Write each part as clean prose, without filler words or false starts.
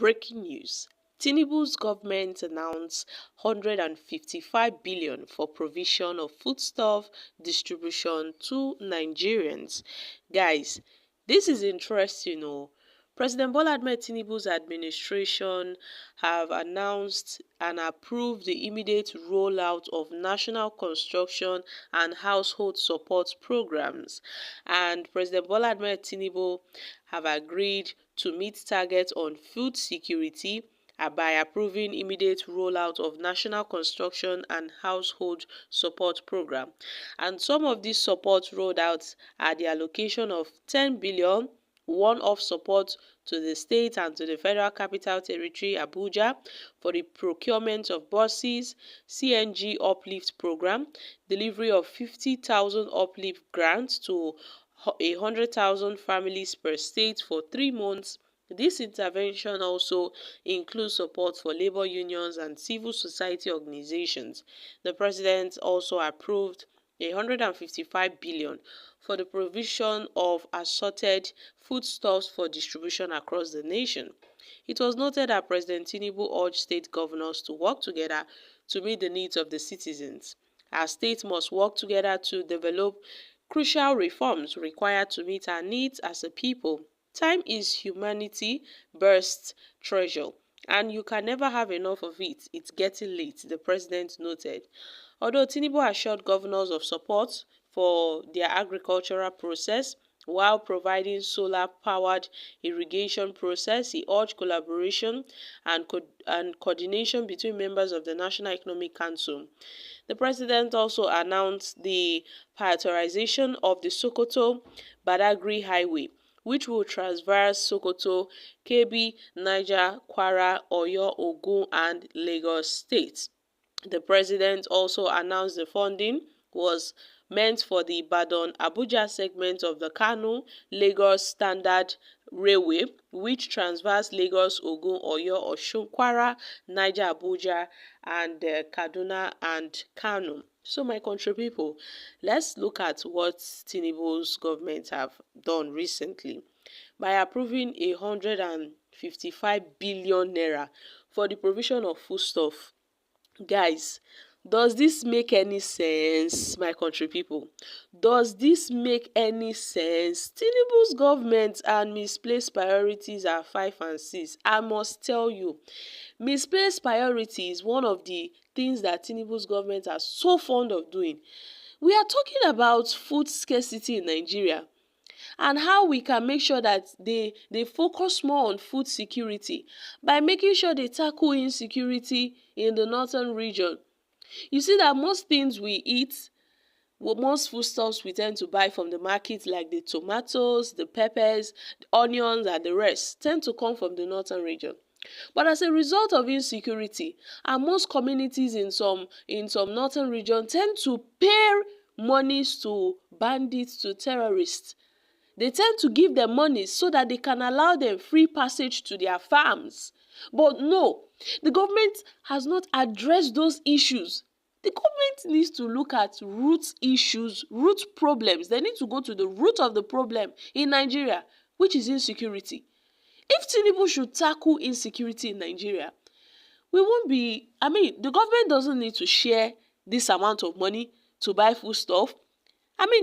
Breaking news. Tinubu's government announced 155 billion for provision of foodstuff distribution to Nigerians. Guys, this is interesting. President Bola Ahmed Tinubu's administration have announced and approved the immediate rollout of national construction and household support programs. And President Bola Ahmed Tinubu have agreed to meet targets on food security by approving immediate rollout of national construction and household support program. And some of these support rolled out are the allocation of 10 billion one-off support to the state and to the Federal Capital Territory, Abuja, for the procurement of buses, CNG uplift program, delivery of 50,000 uplift grants to 100,000 families per state for 3 months. This intervention also includes support for labor unions and civil society organizations. The president also approved 155 billion for the provision of assorted foodstuffs for distribution across the nation. It was noted that President Tinubu urged state governors to work together to meet the needs of the citizens. Our states must work together to develop crucial reforms required to meet our needs as a people. Time is humanity burst treasure, and you can never have enough of it. It's getting late, the president noted. Although Tinubu assured governors of support for their agricultural process while providing solar-powered irrigation process, he urged collaboration and coordination between members of the National Economic Council. The president also announced the prioritization of the Sokoto-Badagry Highway, which will traverse Sokoto, Kebbi, Niger, Kwara, Oyo, Ogun, and Lagos states. The president also announced the funding was meant for the Ibadan-Abuja segment of the Kano-Lagos Standard Railway, which traverses Lagos, Ogun, Oyo, Osun, Kwara, Niger, Abuja, and Kaduna and Kano. So my country people, let's look at what Tinubu's government have done recently by approving 155 billion naira for the provision of foodstuff. Guys, does this make any sense, my country people? Does this make any sense? Tinubu's government and misplaced priorities are 5 and 6. I must tell you, misplaced priority is one of the things that Tinubu's government are so fond of doing. We are talking about food scarcity in Nigeria and how we can make sure that they focus more on food security by making sure they tackle insecurity in the northern region. You see that most things we eat, most foodstuffs we tend to buy from the market, like the tomatoes, the peppers, the onions, and the rest, tend to come from the northern region. But as a result of insecurity, and most communities in some northern region tend to pay monies to bandits, to terrorists. They tend to give them money so that they can allow them free passage to their farms. But no, the government has not addressed those issues. The government needs to look at root issues, root problems. They need to go to the root of the problem in Nigeria, which is insecurity. If Tinubu should tackle insecurity in Nigeria, we won't be, the government doesn't need to share this amount of money to buy foodstuff.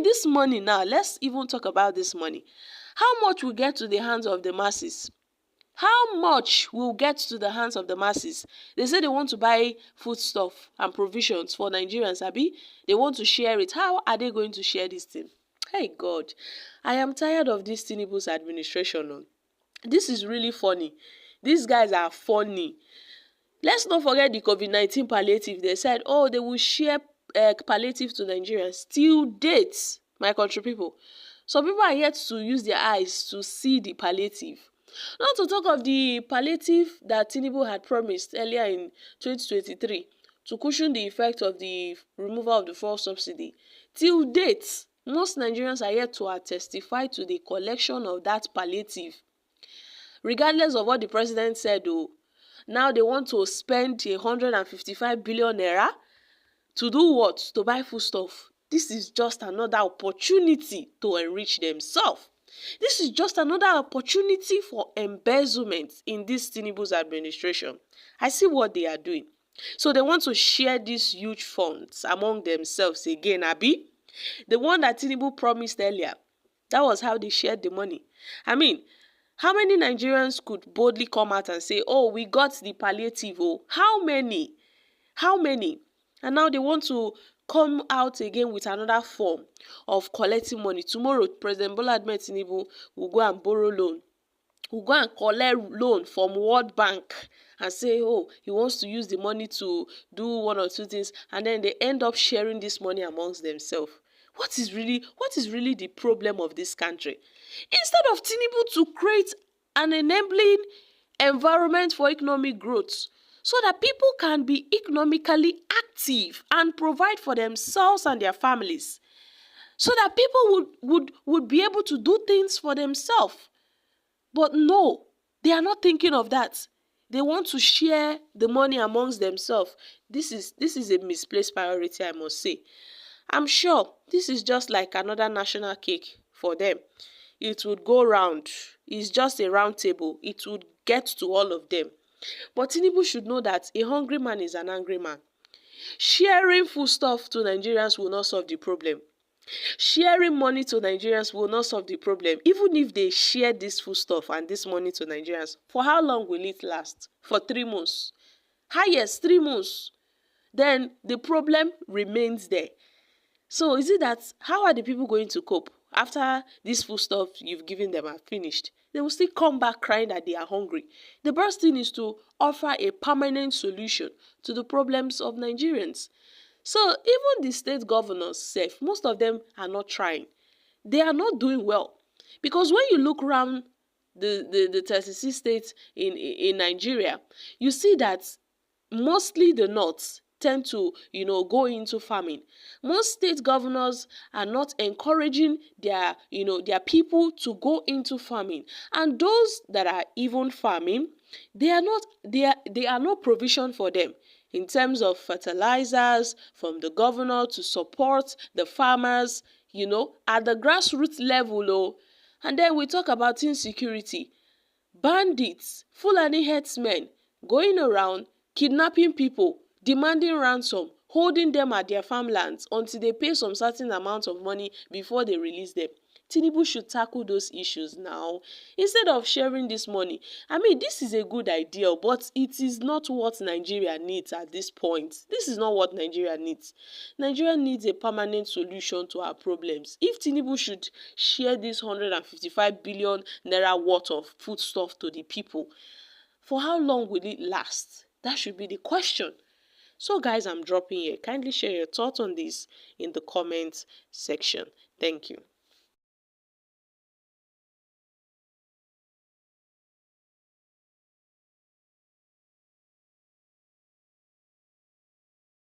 This money now, let's even talk about this money. How much will get to the hands of the masses? How much will get to the hands of the masses? They say they want to buy foodstuff and provisions for Nigerians, Abi. They want to share it. How are they going to share this thing? Hey God, I am tired of this Tinubu's administration. This is really funny. These guys are funny. Let's not forget the COVID-19 palliative. They said, they will share palliative to Nigerians. Till date, my country people. Some people are yet to use their eyes to see the palliative. Not to talk of the palliative that Tinubu had promised earlier in 2023 to cushion the effect of the removal of the fuel subsidy. Till date, most Nigerians are yet to testify to the collection of that palliative. Regardless of what the president said, now they want to spend 155 billion naira to do what? To buy foodstuff. This is just another opportunity to enrich themselves. This is just another opportunity for embezzlement in this Tinubu's administration. I see what they are doing. So they want to share these huge funds among themselves again, Abi. The one that Tinubu promised earlier, that was how they shared the money. I mean, how many Nigerians could boldly come out and say, oh, we got the palliative? Oh, how many? How many? And now they want to come out again with another form of collecting money. Tomorrow, President Bola Ahmed Tinubu will go and borrow loan. Will go and collect loan from World Bank and say, oh, he wants to use the money to do one or two things, and then they end up sharing this money amongst themselves. What is really the problem of this country? Instead of Tinubu to create an enabling environment for economic growth, so that people can be economically active and provide for themselves and their families, so that people would be able to do things for themselves. But no, they are not thinking of that. They want to share the money amongst themselves. This is a misplaced priority, I must say. I'm sure this is just like another national cake for them. It would go round. It's just a round table. It would get to all of them. But Tinubu should know that a hungry man is an angry man. Sharing foodstuff to Nigerians will not solve the problem. Sharing money to Nigerians will not solve the problem. Even if they share this foodstuff and this money to Nigerians, for how long will it last? For 3 months. Highest 3 months. Then the problem remains there. So is it that, how are the people going to cope after this foodstuff you've given them are finished? They will still come back crying that they are hungry. The best thing is to offer a permanent solution to the problems of Nigerians. So even the state governors sef, most of them are not trying. They are not doing well. Because when you look around the 36 states in Nigeria, you see that mostly the north tend to go into farming. Most state governors are not encouraging their people to go into farming, and those that are even farming, they are not provision for them in terms of fertilizers from the governor to support the farmers at the grassroots level. And then we talk about insecurity. Bandits, Fulani herdsmen going around kidnapping people, demanding ransom, holding them at their farmlands until they pay some certain amount of money before they release them. Tinubu should tackle those issues now instead of sharing this money. I mean, this is a good idea, but it is not what Nigeria needs at this point. This is not what Nigeria needs. Nigeria needs a permanent solution to our problems. If Tinubu should share this 155 billion naira worth of foodstuff to the people, for how long will it last? That should be the question. So guys, I'm dropping here. Kindly share your thoughts on this in the comment section. Thank you.